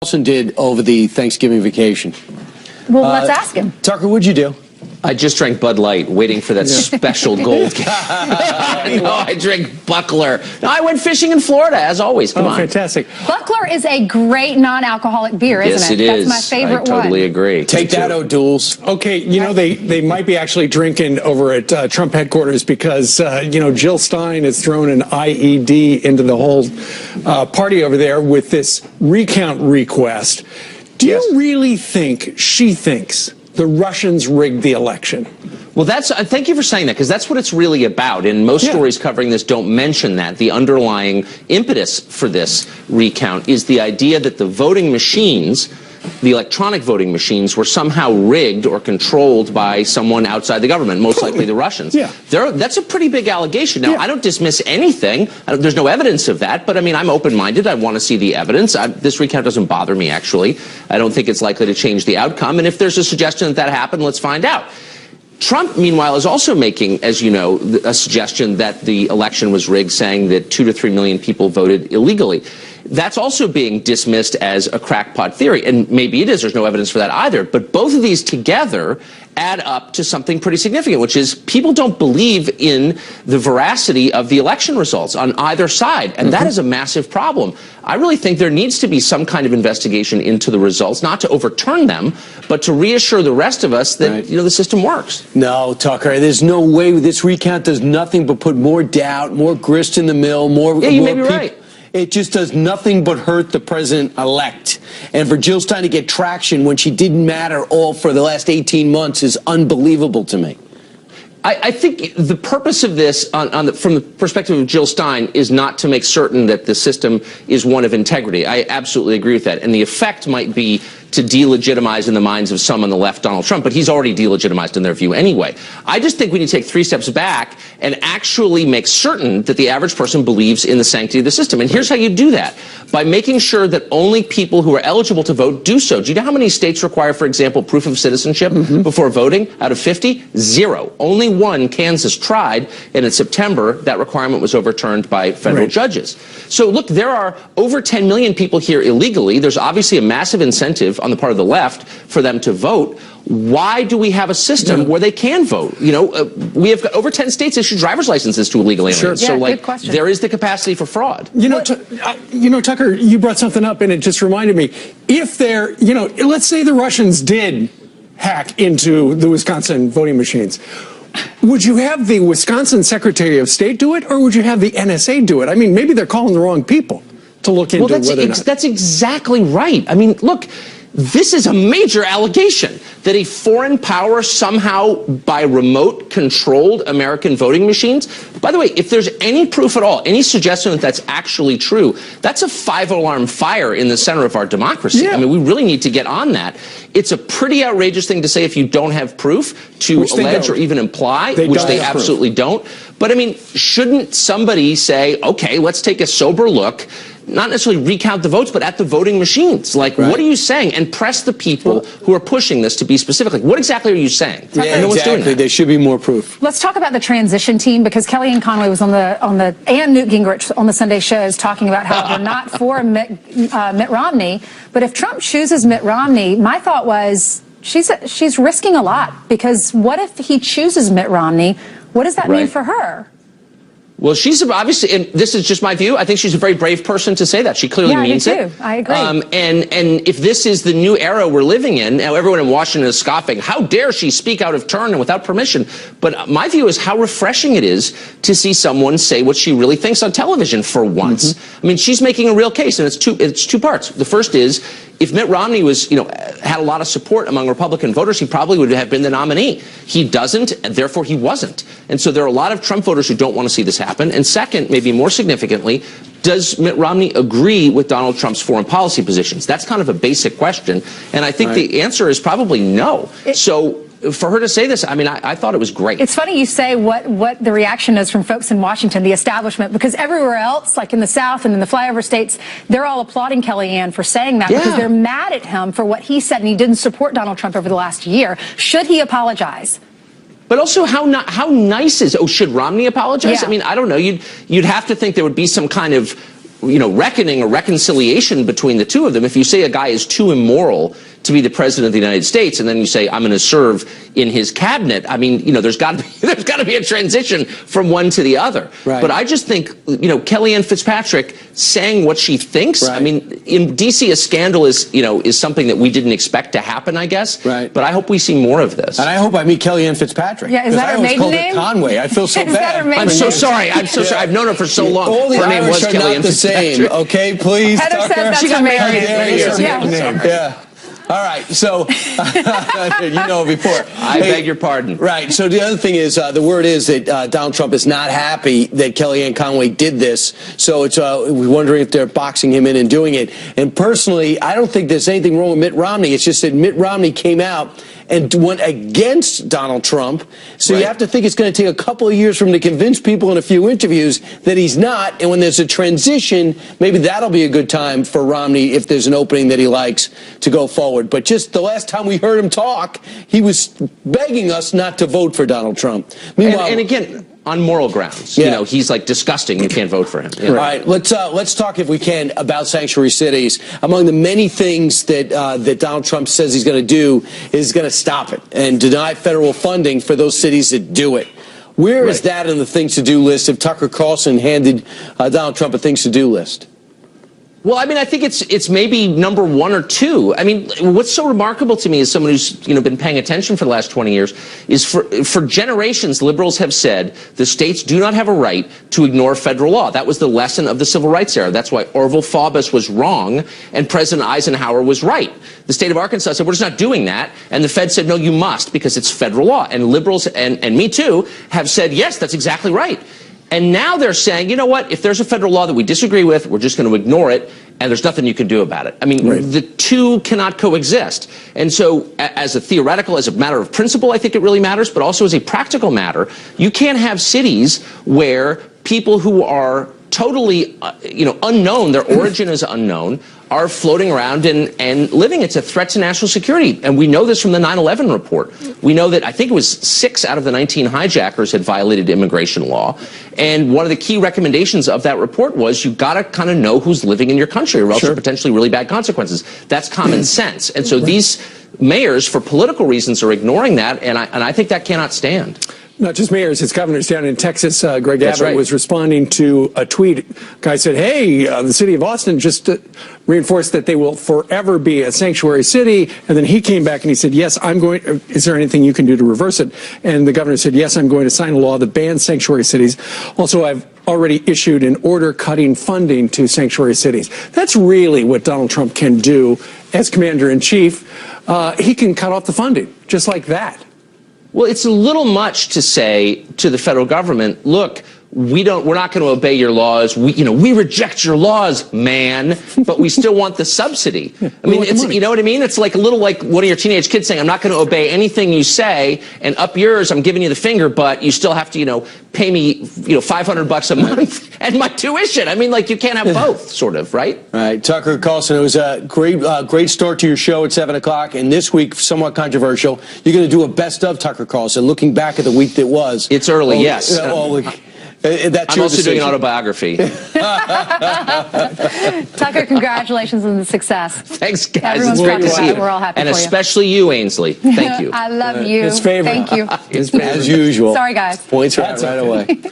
Carlson did over the Thanksgiving vacation. Well, let's ask him. Tucker, what'd you do? I just drank Bud Light, waiting for that special gold. No, I drank Buckler. No, I went fishing in Florida, as always. Come on. Fantastic. Buckler is a great non-alcoholic beer, isn't it? Yes, it is. That's my favorite one. I totally one. agree. Take that, O'Douls. Okay, you know, they might be actually drinking over at Trump headquarters because, you know, Jill Stein has thrown an IED into the whole party over there with this recount request. Do you really think she thinks the Russians rigged the election? Well, thank you for saying that, because that's what it's really about. And most stories covering this don't mention that. The underlying impetus for this recount is the idea that the voting machines, the electronic voting machines, were somehow rigged or controlled by someone outside the government, most likely the Russians. That's a pretty big allegation. Now, I don't dismiss anything. There's no evidence of that, but I mean, I'm open-minded. I want to see the evidence. This recount doesn't bother me, actually. I don't think it's likely to change the outcome. And if there's a suggestion that happened, let's find out. Trump, meanwhile, is also making, as you know, a suggestion that the election was rigged, saying that 2 to 3 million people voted illegally. That's also being dismissed as a crackpot theory, and maybe it is. There's no evidence for that either. But both of these together add up to something pretty significant, which is people don't believe in the veracity of the election results on either side, and that is a massive problem. I really think there needs to be some kind of investigation into the results, not to overturn them, but to reassure the rest of us that you know, the system works. No, Tucker, there's no way this recount does nothing but put more doubt, more grist in the mill, more. Yeah, you may be right. It just does nothing but hurt the president-elect. And for Jill Stein to get traction when she didn't matter all for the last 18 months is unbelievable to me. I think the purpose of this, from the perspective of Jill Stein, is not to make certain that the system is one of integrity. I absolutely agree with that. And the effect might be to delegitimize in the minds of some on the left Donald Trump, but he's already delegitimized in their view anyway. I just think we need to take 3 steps back and actually make certain that the average person believes in the sanctity of the system. And here's how you do that: by making sure that only people who are eligible to vote do so. Do you know how many states require, for example, proof of citizenship before voting? Out of 50, 0. Only 1, Kansas, tried, and in September, that requirement was overturned by federal judges. So look, there are over 10 million people here illegally. There's obviously a massive incentive on the part of the left for them to vote. Why do we have a system where they can vote? You know, we have over 10 states issue driver's licenses to illegal aliens. Yeah, so, like, good question. there is the capacity for fraud. You know, Tucker, you brought something up, and it just reminded me. If there, you know, let's say the Russians did hack into the Wisconsin voting machines, would you have the Wisconsin Secretary of State do it, or would you have the NSA do it? I mean, maybe they're calling the wrong people to look into whether or not. That's exactly right. I mean, look, this is a major allegation that a foreign power somehow, by remote, controlled American voting machines. By the way, if there's any proof at all, any suggestion that that's actually true, that's a 5-alarm fire in the center of our democracy. I mean, we really need to get on that. It's a pretty outrageous thing to say if you don't have proof, to allege or even imply, which they absolutely don't. But I mean, shouldn't somebody say, okay, let's take a sober look, not necessarily recount the votes, but at the voting machines? Like, what are you saying? And press the people who are pushing this to be specific. Like, what exactly are you saying? Yeah, no one's doing that. There should be more proof. Let's talk about the transition team, because Kellyanne Conway was on the and Newt Gingrich on the Sunday shows talking about how they're not for Mitt Romney. But if Trump chooses Mitt Romney, my thought was she's risking a lot, because what if he chooses Mitt Romney? What does that mean for her? Well, she's obviously, and this is just my view, I think she's a very brave person to say that. She clearly means it. I agree. And if this is the new era we're living in, now everyone in Washington is scoffing, how dare she speak out of turn and without permission? But my view is how refreshing it is to see someone say what she really thinks on television for once. I mean, she's making a real case, and it's two parts. The first is, if Mitt Romney was, had a lot of support among Republican voters, he probably would have been the nominee. He doesn't, and therefore he wasn't. And so there are a lot of Trump voters who don't want to see this happen. And second, maybe more significantly, does Mitt Romney agree with Donald Trump's foreign policy positions? That's kind of a basic question. And I think the answer is probably no. So for her to say this, I mean, I thought it was great. It's funny you say what the reaction is from folks in Washington, the establishment, because everywhere else, like in the South and in the flyover states, they're all applauding Kellyanne for saying that, because they're mad at him for what he said, and he didn't support Donald Trump over the last year. Should he apologize? But also, how nice is? Oh, should Romney apologize? I mean, I don't know. You'd have to think there would be some kind of reckoning or reconciliation between the two of them. If you say a guy is too immoral to be the president of the United States, and then you say, I'm going to serve in his cabinet, I mean, there's got to be a transition from one to the other. Right. But I just think, Kellyanne Fitzpatrick saying what she thinks. Right. I mean, in D.C., a scandal is something that we didn't expect to happen, I guess. Right. But I hope we see more of this. And I hope I meet Kellyanne Fitzpatrick. Yeah, is that her maiden name? Conway. I feel so Is that bad. her maiden I'm so name? sorry. I'm so sorry. I've known her for so long. All the Her name Irish was are Kellyanne not the same. Fitzpatrick. Okay, please, Heather Tucker. says that's She got her married. maiden name. Yeah. Yeah. All right, so before. I beg your pardon. Right, so the other thing is, the word is that Donald Trump is not happy that Kellyanne Conway did this, so it's we're wondering if they're boxing him in and doing it. And personally, I don't think there's anything wrong with Mitt Romney. It's just that Mitt Romney came out and went against Donald Trump. So you have to think it's going to take a couple of years for him to convince people in a few interviews that he's not. And when there's a transition, maybe that'll be a good time for Romney, if there's an opening that he likes, to go forward. But just the last time we heard him talk, he was begging us not to vote for Donald Trump. Meanwhile, And again, on moral grounds. He's like disgusting. You can't vote for him. All right, let's talk, if we can, about sanctuary cities. Among the many things that that Donald Trump says he's going to do is going to stop it and deny federal funding for those cities that do it. Where is that on the things to do list if Tucker Carlson handed Donald Trump a things to do list? Well, I mean, I think it's maybe number one or two. I mean, what's so remarkable to me as someone who's been paying attention for the last 20 years is for generations, liberals have said the states do not have a right to ignore federal law. That was the lesson of the civil rights era. That's why Orville Faubus was wrong and President Eisenhower was right. The state of Arkansas said, we're just not doing that. And the Fed said, no, you must, because it's federal law. And liberals, and me too, have said, yes, that's exactly right. And now they're saying, you know what, if there's a federal law that we disagree with, we're just going to ignore it, and there's nothing you can do about it. I mean, the two cannot coexist. And so as a matter of principle, I think it really matters, but also as a practical matter, you can't have cities where people who are totally, unknown, their origin is unknown, are floating around and living. It's a threat to national security. And we know this from the 9/11 report. We know that I think it was 6 out of the 19 hijackers had violated immigration law. And one of the key recommendations of that report was you got to kind of know who's living in your country, or else there are potentially really bad consequences. That's common sense. And so these mayors, for political reasons, are ignoring that. And I think that cannot stand. Not just mayors, it's governors down in Texas. Greg Abbott was responding to a tweet. Guy said, hey, the city of Austin just reinforced that they will forever be a sanctuary city. And then he came back and he said, yes, is there anything you can do to reverse it? And the governor said, yes, I'm going to sign a law that bans sanctuary cities. Also, I've already issued an order cutting funding to sanctuary cities. That's really what Donald Trump can do as commander-in-chief. He can cut off the funding just like that. Well, it's a little much to say to the federal government, look, we're not going to obey your laws. We reject your laws, man, but we still want the subsidy. I mean, you know what I mean? It's like a little like one of your teenage kids saying, I'm not going to obey anything you say, and up yours, I'm giving you the finger, but you still have to, pay me, $500 a month and my tuition. I mean, like, you can't have both, sort of, right? All right, Tucker Carlson, it was a great start to your show at 7 o'clock, and this week, somewhat controversial. You're going to do a best of Tucker Carlson, looking back at the week that was. It's early, yes. That's I'm also doing an autobiography. Tucker, congratulations on the success. Thanks, guys. Everyone's It's great to see you. We're all happy and for you. especially you, Ainsley. Thank you. I love you. His favorite. Thank you. As usual. Sorry, guys. Points right away.